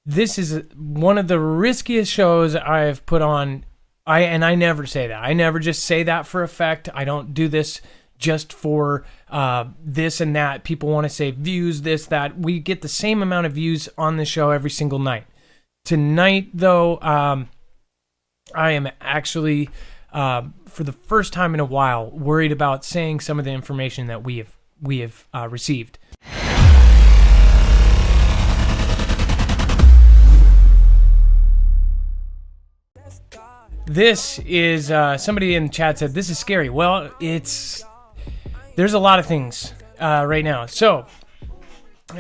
this is one of the riskiest shows I've put on. I never say that. I never just say that for effect. I don't do this just for this and that. People want to say views, this, that. We get the same amount of views on the show every single night. Tonight, though, I am actually, for the first time in a while, worried about saying some of the information that we have received. This is, somebody in the chat said, this is scary. Well, there's a lot of things right now. So,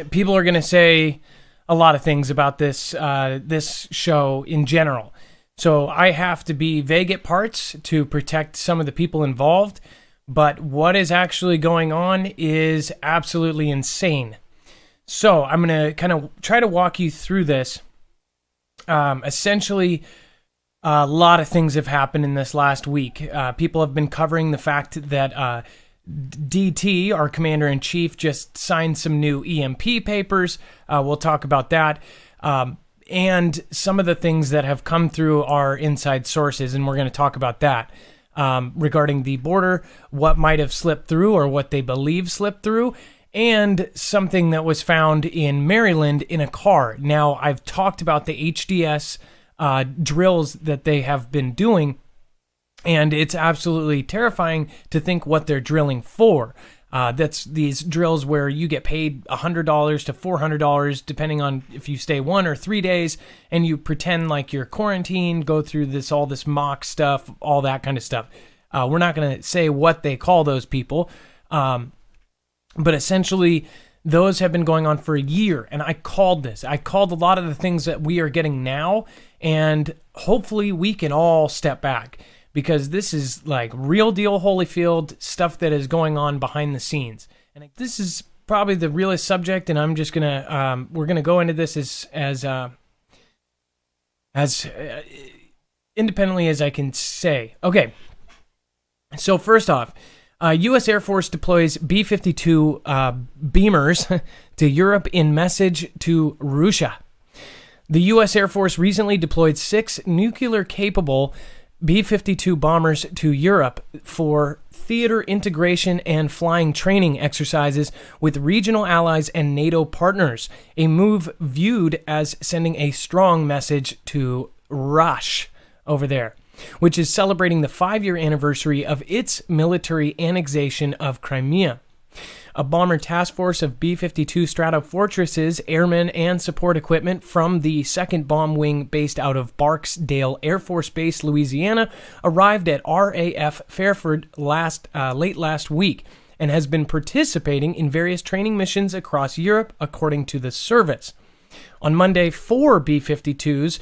people are going to say a lot of things about this show in general. So, I have to be vague at parts to protect some of the people involved. But what is actually going on is absolutely insane. So, I'm going to kind of try to walk you through this. Essentially, a lot of things have happened in this last week. People have been covering the fact that DT, our commander-in-chief, just signed some new EMP papers. We'll talk about that. And some of the things that have come through our inside sources, and we're going to talk about that. Regarding the border, what might have slipped through or what they believe slipped through, and something that was found in Maryland in a car. Now, I've talked about the HDS drills that they have been doing, and it's absolutely terrifying to think what they're drilling for. That's these drills where you get paid $100 to $400 depending on if you stay 1 or 3 days, and you pretend like you're quarantined, go through all this mock stuff, all that kind of stuff. We're not going to say what they call those people, but essentially those have been going on for a year, and I called this. I called a lot of the things that we are getting now, and hopefully we can all step back, because this is like real deal Holyfield stuff that is going on behind the scenes. And this is probably the realest subject, and I'm just gonna we're gonna go into this as independently as I can say. Okay, so first off, U.S. Air Force deploys B-52 Beamers to Europe in message to Russia. The U.S. Air Force recently deployed 6 nuclear-capable B-52 bombers to Europe for theater integration and flying training exercises with regional allies and NATO partners, a move viewed as sending a strong message to Russia over there, which is celebrating the 5-year anniversary of its military annexation of Crimea. A bomber task force of B-52 Stratofortresses, airmen, and support equipment from the 2nd Bomb Wing based out of Barksdale Air Force Base, Louisiana, arrived at RAF Fairford late last week and has been participating in various training missions across Europe, according to the service. On Monday, 4 B-52s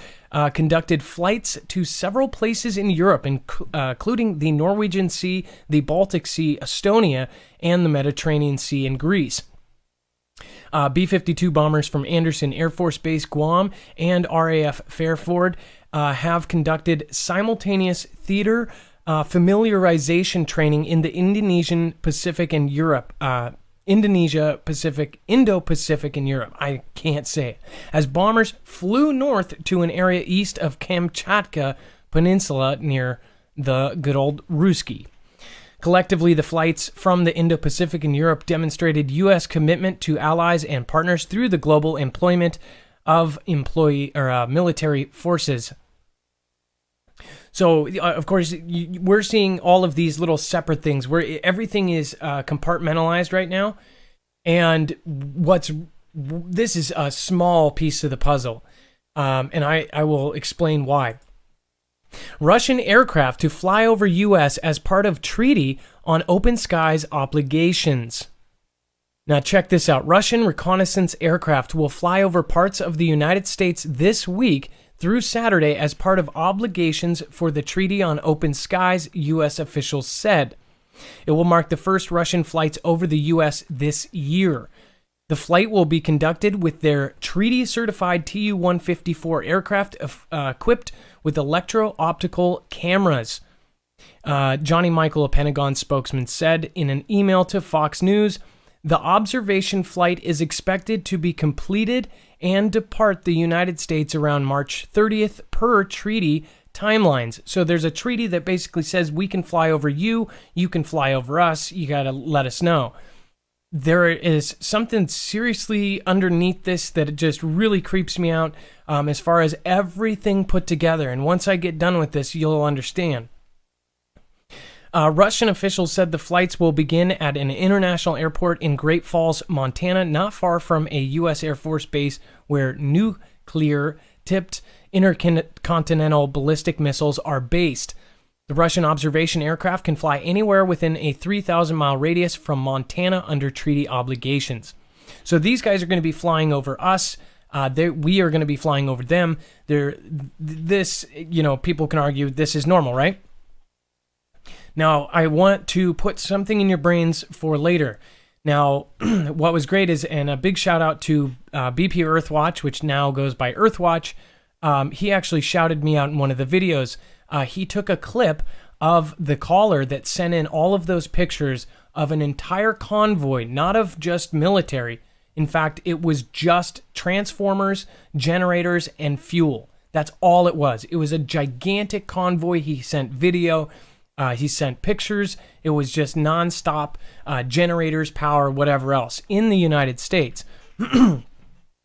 conducted flights to several places in Europe, including the Norwegian Sea, the Baltic Sea, Estonia, and the Mediterranean Sea in Greece. B-52 bombers from Andersen Air Force Base, Guam, and RAF Fairford have conducted simultaneous theater familiarization training in the Indonesian Pacific and Europe. Indo-Pacific in Europe. I can't say it. As bombers flew north to an area east of Kamchatka Peninsula near the good old Ruski. Collectively, the flights from the Indo-Pacific and Europe demonstrated U.S. commitment to allies and partners through the global employment of military forces. So, of course, we're seeing all of these little separate things where everything is compartmentalized right now. And this is a small piece of the puzzle. And I will explain why. Russian aircraft to fly over U.S. as part of treaty on open skies obligations. Now, check this out. Russian reconnaissance aircraft will fly over parts of the United States this week through Saturday as part of obligations for the Treaty on Open Skies, U.S. officials said. It will mark the first Russian flights over the U.S. this year. The flight will be conducted with their treaty-certified Tu-154 aircraft equipped with electro-optical cameras. Johnny Michael, a Pentagon spokesman, said in an email to Fox News, The observation flight is expected to be completed and depart the United States around March 30th per treaty timelines. So there's a treaty that basically says we can fly over you, you can fly over us, you got to let us know. There is something seriously underneath this that it just really creeps me out as far as everything put together. And once I get done with this, you'll understand. Russian officials said the flights will begin at an international airport in Great Falls, Montana, not far from a U.S. Air Force base where nuclear-tipped intercontinental ballistic missiles are based. The Russian observation aircraft can fly anywhere within a 3,000-mile radius from Montana under treaty obligations. So these guys are going to be flying over us. We are going to be flying over them. People can argue this is normal, right? Now, I want to put something in your brains for later. Now, what was great is, and a big shout out to BP Earthwatch, which now goes by Earthwatch. He actually shouted me out in one of the videos. He took a clip of the caller that sent in all of those pictures of an entire convoy, not of just military. In fact, it was just transformers, generators, and fuel. That's all it was. It was a gigantic convoy. He sent video. He sent pictures. It was just nonstop generators, power, whatever else in the United States.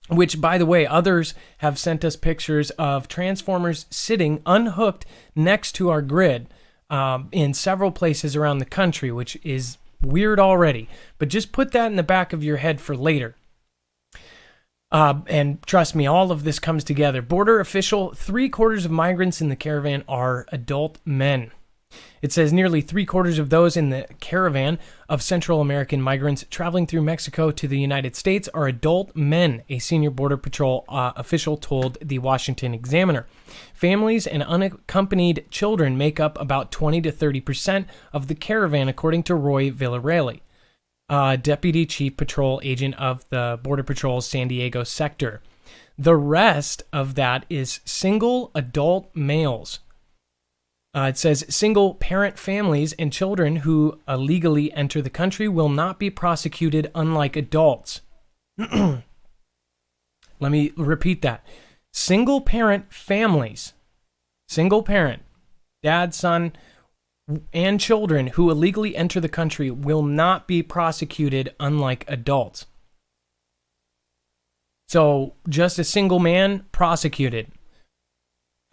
Which, by the way, others have sent us pictures of transformers sitting unhooked next to our grid in several places around the country, which is weird already. But just put that in the back of your head for later. And trust me, all of this comes together. Border official, 3/4 of migrants in the caravan are adult men. It says nearly 3/4 of those in the caravan of Central American migrants traveling through Mexico to the United States are adult men, a senior Border Patrol official told the Washington Examiner. Families and unaccompanied children make up about 20 to 30% of the caravan, according to Roy Villarreal, Deputy Chief Patrol Agent of the Border Patrol's San Diego sector. The rest of that is single adult males. It says single parent families and children who illegally enter the country will not be prosecuted, unlike adults. Let me repeat that. Single parent families, single parent, dad, son, and children who illegally enter the country will not be prosecuted, unlike adults. So just a single man prosecuted.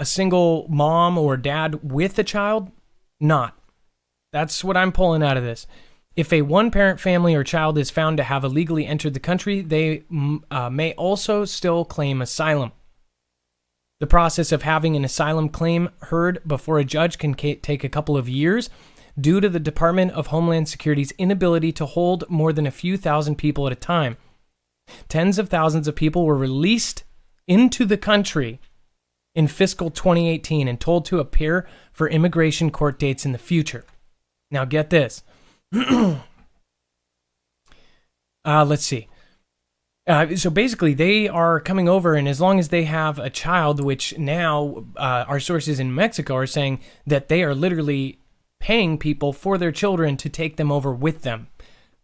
A single mom or dad with a child, not. That's what I'm pulling out of this. If a one-parent family or child is found to have illegally entered the country, they may also still claim asylum. The process of having an asylum claim heard before a judge can take a couple of years due to the Department of Homeland Security's inability to hold more than a few thousand people at a time. Tens of thousands of people were released into the country in fiscal 2018 and told to appear for immigration court dates in the future. Now get this. Let's see. So basically they are coming over, and as long as they have a child, which now our sources in Mexico are saying that they are literally paying people for their children to take them over with them.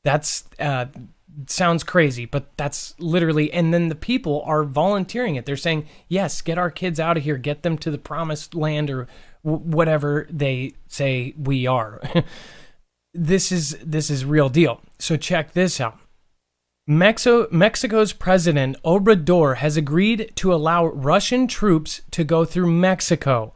That's sounds crazy, but that's literally, and then the people are volunteering it. They're saying, yes, get our kids out of here, get them to the promised land, or whatever they say we are. This is real deal. So check this out. Mexico's President Obrador has agreed to allow Russian troops to go through Mexico.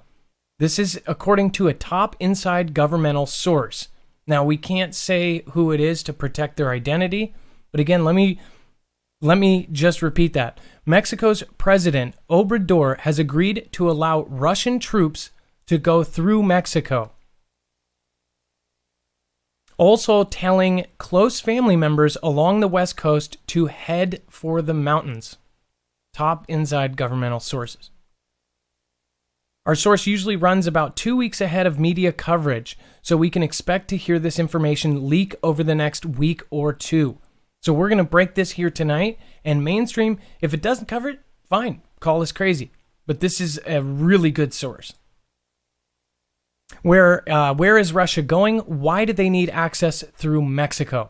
This is according to a top inside governmental source. Now, we can't say who it is to protect their identity, but again, let me just repeat that. Mexico's President Obrador has agreed to allow Russian troops to go through Mexico. Also telling close family members along the West Coast to head for the mountains. Top inside governmental sources. Our source usually runs about 2 weeks ahead of media coverage, so we can expect to hear this information leak over the next week or two. So we're going to break this here tonight, and mainstream, if it doesn't cover it, fine, call us crazy. But this is a really good source. Where is Russia going? Why do they need access through Mexico?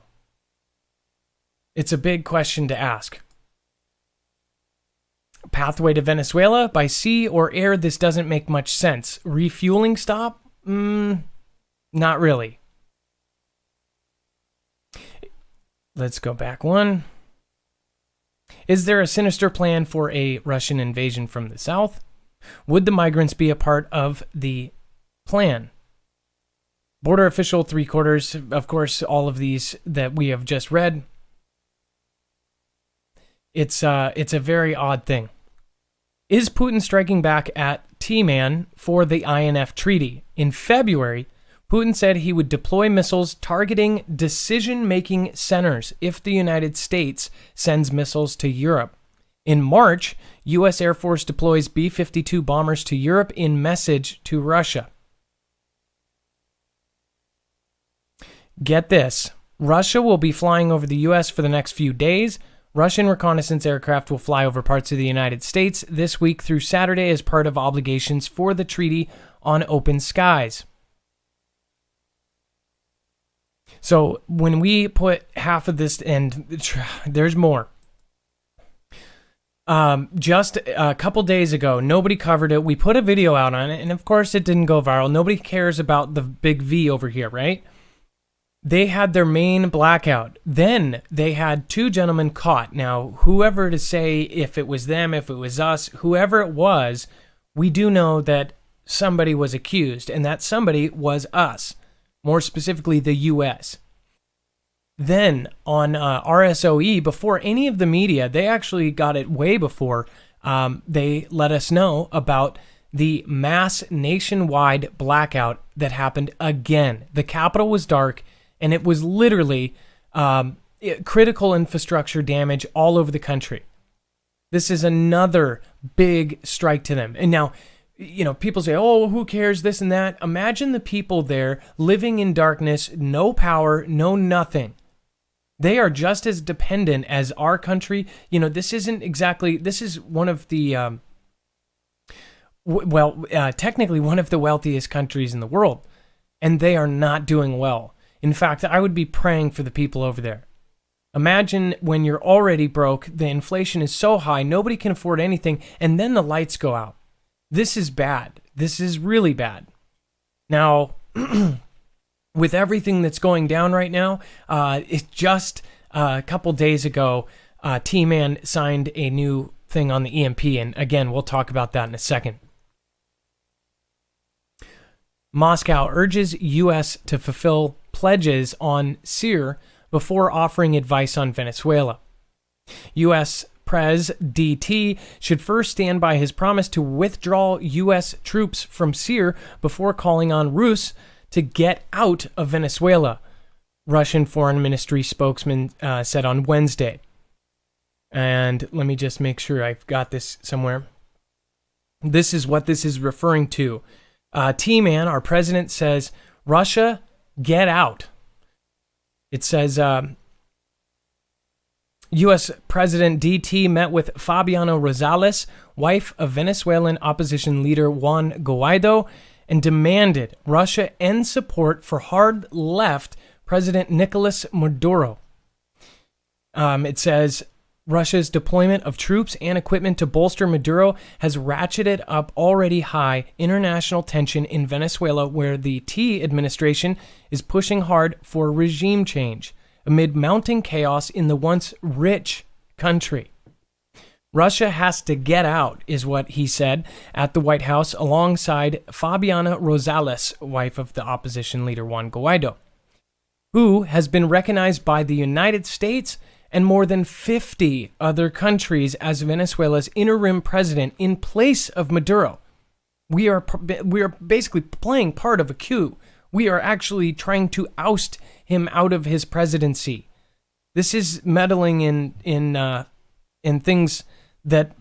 It's a big question to ask. Pathway to Venezuela by sea or air, this doesn't make much sense. Refueling stop? Not really. Let's go back one. Is there a sinister plan for a Russian invasion from the south? Would the migrants be a part of the plan? Border official, 3/4. Of course, all of these that we have just read. It's a very odd thing. Is Putin striking back at T-Man for the INF treaty? In February, Putin said he would deploy missiles targeting decision-making centers if the United States sends missiles to Europe. In March, U.S. Air Force deploys B-52 bombers to Europe in message to Russia. Get this. Russia will be flying over the U.S. for the next few days. Russian reconnaissance aircraft will fly over parts of the United States this week through Saturday as part of obligations for the Treaty on Open Skies. So when we put half of this, and there's more. Just a couple days ago, nobody covered it. We put a video out on it, and of course it didn't go viral. Nobody cares about the big V over here, right? They had their main blackout. Then they had two gentlemen caught. Now, whoever to say if it was them, if it was us, whoever it was, we do know that somebody was accused, and that somebody was us, more specifically the U.S. Then on RSOE, before any of the media, they actually got it way before they let us know about the mass nationwide blackout that happened again. The Capitol was dark, and it was literally critical infrastructure damage all over the country. This is another big strike to them. And now, people say, oh, who cares, this and that. Imagine the people there living in darkness, no power, no nothing. They are just as dependent as our country. This is one of the, technically one of the wealthiest countries in the world. And they are not doing well. In fact, I would be praying for the people over there. Imagine when you're already broke, the inflation is so high, nobody can afford anything, and then the lights go out. This is bad. This is really bad. Now, with everything that's going down right now, it's just a couple days ago, T-Man signed a new thing on the EMP, and again, we'll talk about that in a second. Moscow urges U.S. to fulfill pledges on SEER before offering advice on Venezuela. U.S. Pres DT should first stand by his promise to withdraw U.S. troops from SEER before calling on Rus to get out of Venezuela, Russian Foreign Ministry spokesman said on Wednesday. And let me just make sure I've got this somewhere. This is what this is referring to. T-Man, our president, says, Russia, get out. It says, U.S. President DT met with Fabiano Rosales, wife of Venezuelan opposition leader Juan Guaido, and demanded Russia end support for hard-left President Nicolas Maduro. It says, Russia's deployment of troops and equipment to bolster Maduro has ratcheted up already high international tension in Venezuela, where the T administration is pushing hard for regime change amid mounting chaos in the once rich country. Russia has to get out, is what he said at the White House alongside Fabiana Rosales, wife of the opposition leader Juan Guaido, who has been recognized by the United States and more than 50 other countries as Venezuela's interim president in place of Maduro. We are basically playing part of a coup. We are actually trying to oust him out of his presidency. This is meddling in things that,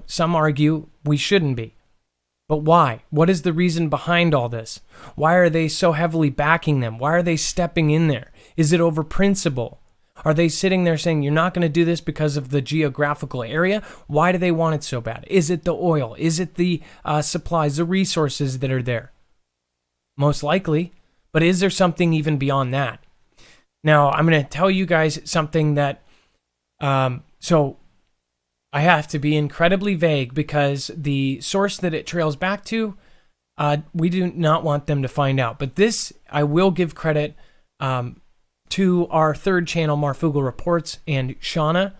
some argue we shouldn't be. But why? What is the reason behind all this? Why are they so heavily backing them? Why are they stepping in there? Is it over principle? Are they sitting there saying, you're not going to do this because of the geographical area? Why do they want it so bad? Is it the oil? Is it the supplies, the resources that are there? Most likely. But is there something even beyond that? Now, I'm going to tell you guys something that So I have to be incredibly vague because the source that it trails back to, we do not want them to find out. But this, I will give credit to our third channel, Marfoogle Reports, and Shauna.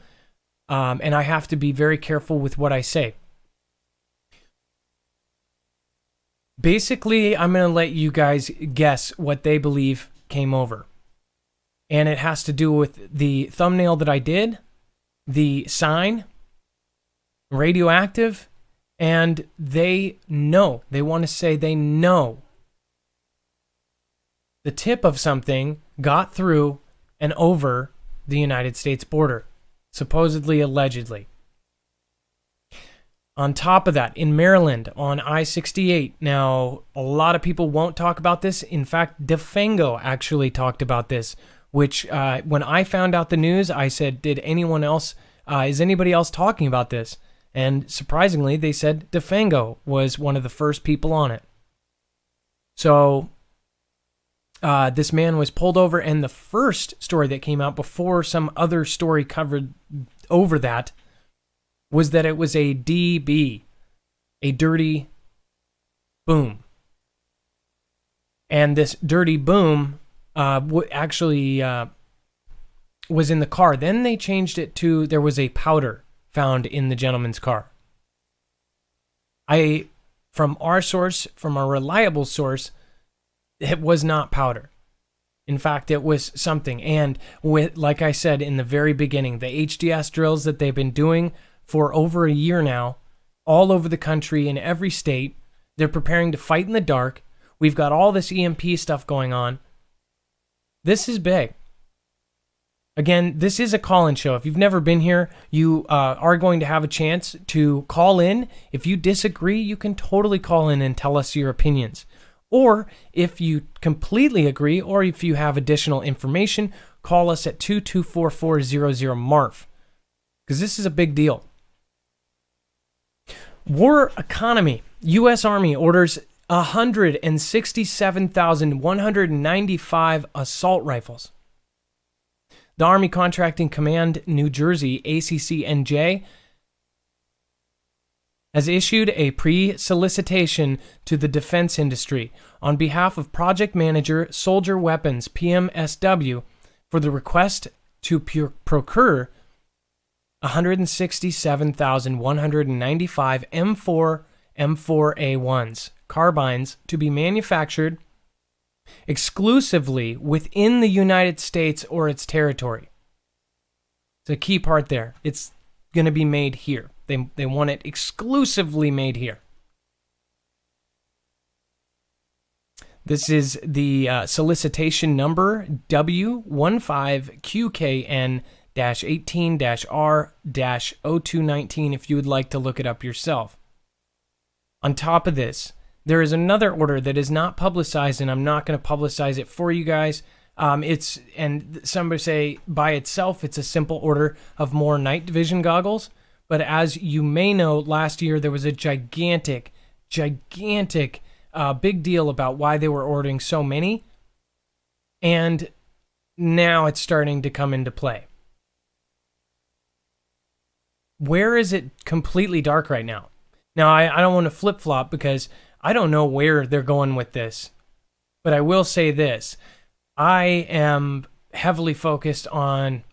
And I have to be very careful with what I say. Basically, I'm going to let you guys guess what they believe came over. And it has to do with the thumbnail that I did, the sign, radioactive, and they know. They want to say they know. The tip of something got through and over the United States border, supposedly, allegedly. On top of that, in Maryland, on I-68, now, a lot of people won't talk about this. In fact, Defango actually talked about this, which when I found out the news, I said, is anybody else talking about this? And surprisingly, they said Defango was one of the first people on it. So this man was pulled over, and the first story that came out before some other story covered over that was that it was a DB, a dirty boom. And this dirty boom actually was in the car. Then they changed it to there was a powder found in the gentleman's car. From our source, from a reliable source, it was not powder. In fact, it was something. And like I said in the very beginning, the HDS drills that they've been doing for over a year now, all over the country, in every state, they're preparing to fight in the dark. We've got all this EMP stuff going on. This is big. Again, this is a call-in show. If you've never been here, you are going to have a chance to call in. If you disagree, you can totally call in and tell us your opinions. Or if you completely agree, or if you have additional information, call us at 224-400-MARF. Because this is a big deal. War economy. U.S. Army orders 167,195 assault rifles. The Army Contracting Command, New Jersey, ACCNJ, has issued a pre-solicitation to the defense industry on behalf of Project Manager Soldier Weapons, PMSW, for the request to procure 167,195 M4, M4A1s carbines to be manufactured exclusively within the United States or its territory. It's a key part there. It's going to be made here. They want it exclusively made here. This is the solicitation number W15QKN-18-R-0219 if you would like to look it up yourself. On top of this, there is another order that is not publicized, and I'm not going to publicize it for you guys. And somebody say by itself, it's a simple order of more night vision goggles. But as you may know, last year there was a gigantic big deal about why they were ordering so many. And now it's starting to come into play. Where is it completely dark right now? Now, I don't want to flip-flop because I don't know where they're going with this. But I will say this. I am heavily focused on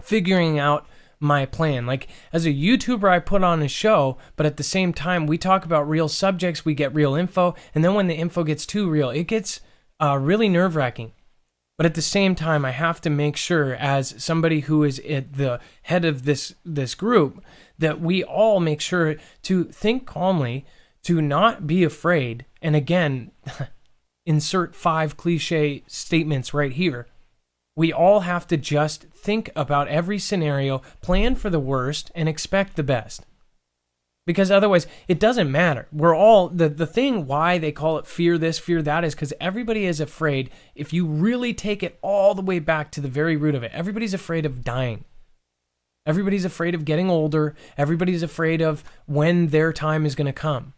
figuring out my plan. Like, as a YouTuber, I put on a show, but at the same time, we talk about real subjects, we get real info, and then when the info gets too real, it gets really nerve-wracking. But at the same time, I have to make sure, as somebody who is at the head of this group, that we all make sure to think calmly, to not be afraid, and again, insert 5 cliche statements right here. We all have to just think about every scenario, plan for the worst, and expect the best. Because otherwise, it doesn't matter. We're all, the thing why they call it fear this, fear that, is because everybody is afraid, if you really take it all the way back to the very root of it, everybody's afraid of dying. Everybody's afraid of getting older. Everybody's afraid of when their time is going to come.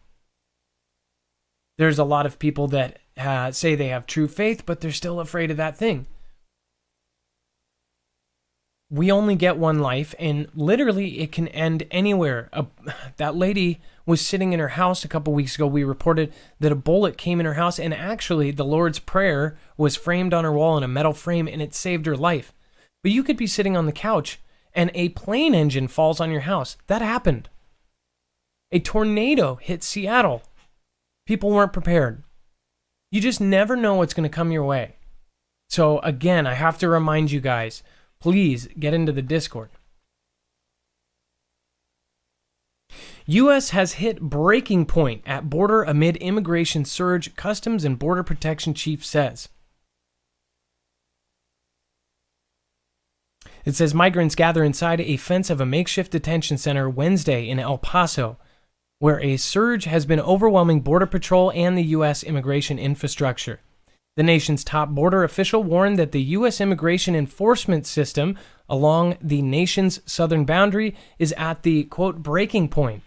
There's a lot of people that say they have true faith, but they're still afraid of that thing. We only get one life, and literally it can end anywhere. That lady was sitting in her house a couple weeks ago. We reported that a bullet came in her house, and actually the Lord's Prayer was framed on her wall in a metal frame, and it saved her life. But you could be sitting on the couch, and a plane engine falls on your house. That happened. A tornado hit Seattle. People weren't prepared. You just never know what's going to come your way. So again, I have to remind you guys, please get into the Discord. U.S. has hit breaking point at border amid immigration surge, Customs and Border Protection Chief says. It says migrants gather inside a fence of a makeshift detention center Wednesday in El Paso, where a surge has been overwhelming Border Patrol and the U.S. immigration infrastructure. The nation's top border official warned that the U.S. immigration enforcement system along the nation's southern boundary is at the, quote, breaking point,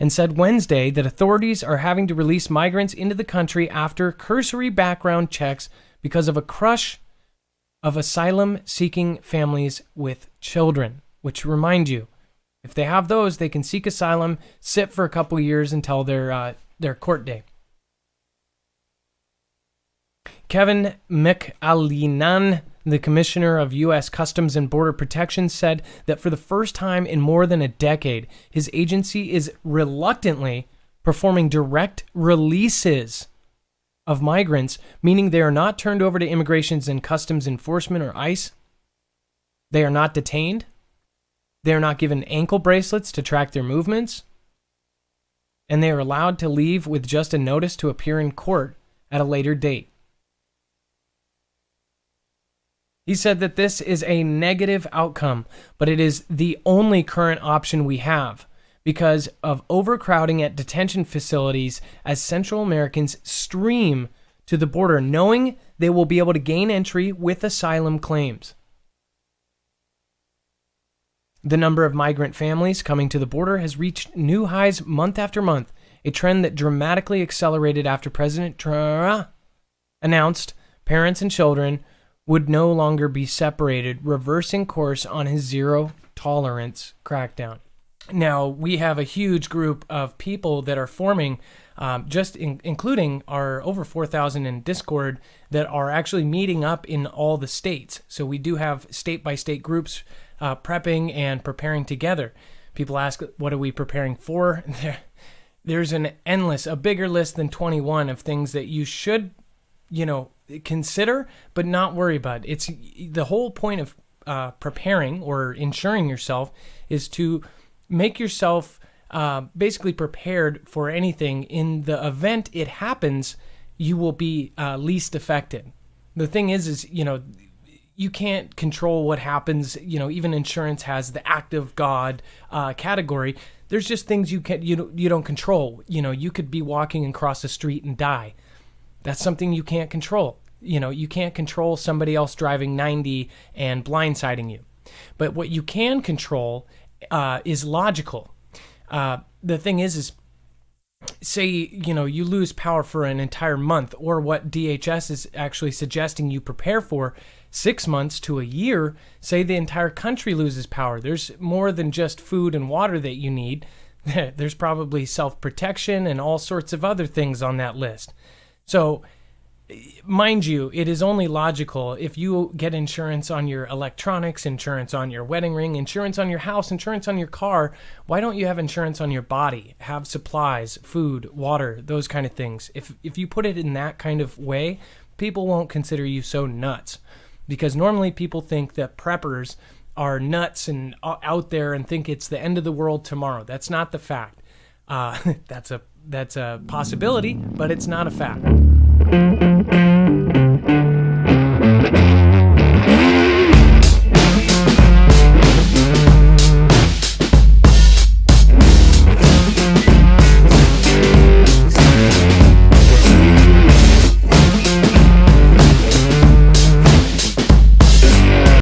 and said Wednesday that authorities are having to release migrants into the country after cursory background checks because of a crush of asylum-seeking families with children, which remind you, if they have those, they can seek asylum, sit for a couple years until their court day. Kevin McAleenan, the commissioner of U.S. Customs and Border Protection, said that for the first time in more than a decade, his agency is reluctantly performing direct releases of migrants, meaning they are not turned over to Immigration and Customs Enforcement or ICE. They are not detained. They are not given ankle bracelets to track their movements. And they are allowed to leave with just a notice to appear in court at a later date. He said that this is a negative outcome, but it is the only current option we have because of overcrowding at detention facilities as Central Americans stream to the border, knowing they will be able to gain entry with asylum claims. The number of migrant families coming to the border has reached new highs month after month, a trend that dramatically accelerated after President Trump announced parents and children would no longer be separated, reversing course on his zero-tolerance crackdown. Now, we have a huge group of people that are forming, including our over 4,000 in Discord, that are actually meeting up in all the states. So we do have state-by-state groups prepping and preparing together. People ask, what are we preparing for? There's a bigger list than 21 of things that you should, consider, but not worry about. It's the whole point of preparing or insuring yourself is to make yourself basically prepared for anything. In the event it happens, you will be least affected. The thing is you can't control what happens. Even insurance has the act of God category. There's just things you don't control. You could be walking across the street and die. That's something you can't control. You can't control somebody else driving 90 and blindsiding you. But what you can control is logical. The thing is say, you lose power for an entire month, or what DHS is actually suggesting you prepare for, 6 months to a year. Say the entire country loses power. There's more than just food and water that you need. There's probably self-protection and all sorts of other things on that list. So, mind you, it is only logical if you get insurance on your electronics, insurance on your wedding ring, insurance on your house, insurance on your car. Why don't you have insurance on your body? Have supplies, food, water, those kind of things. If you put it in that kind of way, people won't consider you so nuts. Because normally people think that preppers are nuts and out there and think it's the end of the world tomorrow. That's not the fact. That's a possibility, but it's not a fact.